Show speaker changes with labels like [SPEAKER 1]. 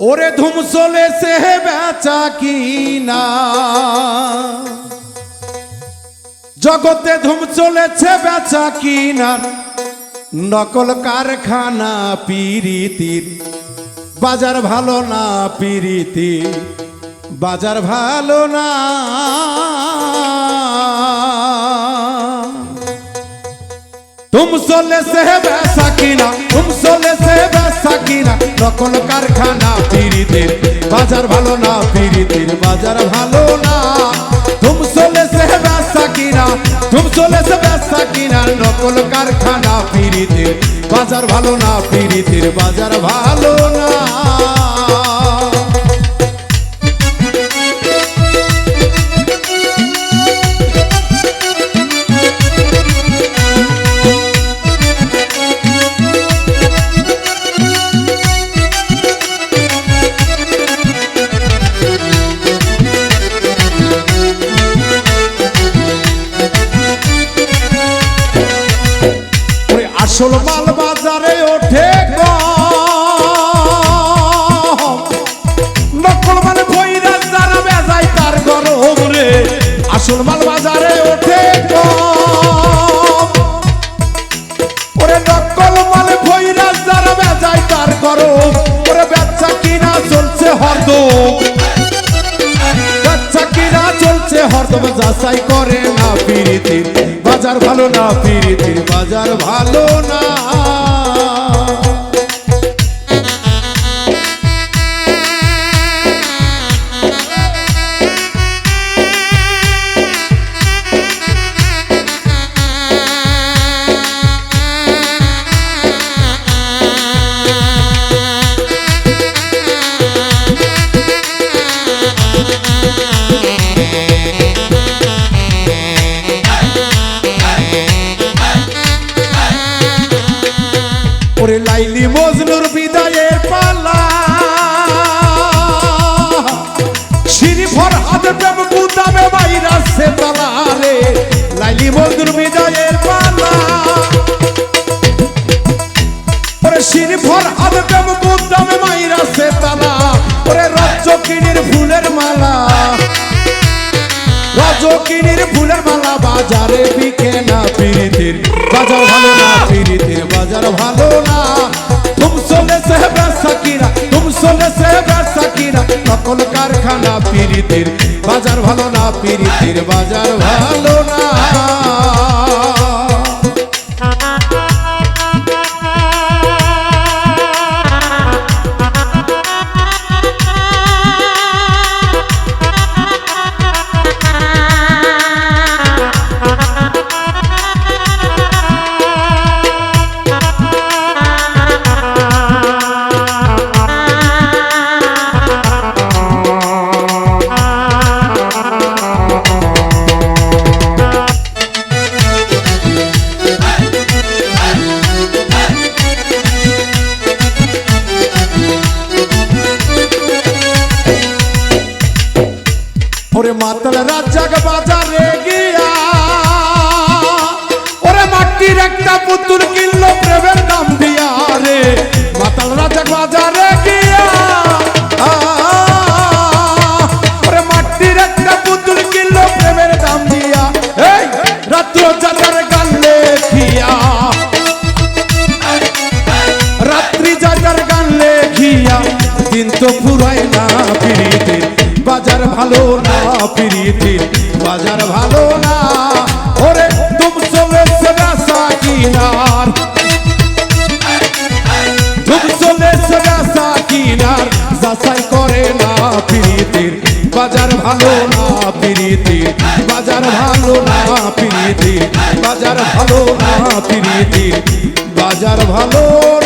[SPEAKER 1] ওরে ধুম চলেছে বেচা কিনা, জগতে ধুম চলেছে বেচা কিনা, নকল কারখানা পিরিতির বাজার ভালো না, পিরিতি বাজার ভালো না। तुम सोले से बैसा कीना, तुम सोले से बैसा कीना, नकल कारखाना पीरितिर बाजार भालो ना, पीरितिर बाजार भालो ना। तुम सोले से बैसा कीना, तुम सोले से बैसा कीना, नकल कारखाना पीरितिर बाजार भालो ना, पीरितिर बाजार भालो ना। আসল মাল বাজারে ওঠে নকল মাল বইরা যারা বেজায় তার গরম রে। আসল মাল বাজারে ওঠে ওরে নকল মাল বইরা যারা বেজায় তার গরম। ওরে বেচা কিনা চলছে হরদম, বেচা কিনা চলছে হরদম, যাচাই করে না পিরিতির বাজার ভালো না, পিরিতির বাজার ভালো না। ওরে লাইলি মজনুর বিদায়ের পালা, সিঁড়ি ভর হাতে প্রেম গুদামে বাইরা সে তালা রে। লাইলি মজনুর বিদায়ের পালা, ওরে সিঁড়ি ভর হাতে প্রেম গুদামে বাইরা সে তালা। ওরে রজকিনীর ফুলের মালা, রজকিনীর ফুলের মালা বাজারে বিকে না, পিরিতির বাজার ভালো না, পিরিতির বাজার ভালো না। তুম সোলে সে বেচা কিনা, তুম সোলে সে বেচা কিনা, নকল কারখানা পিরিতির বাজার ভালো না, পিরিতির বাজার ভালো না। ওরে মাতাল রাজাক বাজারে গিয়া, ওরে মাটির একটা পুতুল কিনলো প্রেমের দাম দিয়া রে। মাতাল রাজাক বাজারে গিয়া, ওরে মাটির একটা পুতুল কিনলো প্রেমের দাম দিয়া। এই রাত্র যাতার গান লেখিয়া, রাত্রি যাতার গান লেখিয়া, দিন তো পুরাই না, পিরিতির বাজার ভালো না, পিরিতির বাজার ভালো না। ওরে তুম সোলে সে বেচা কিনার, তুম সোলে সে বেচা কিনার, যাচাই করে না, পিরিতির বাজার ভালো না, পিরিতির বাজার ভালো না, পিরিতির বাজার ভালো না, পিরিতির বাজার ভালো না।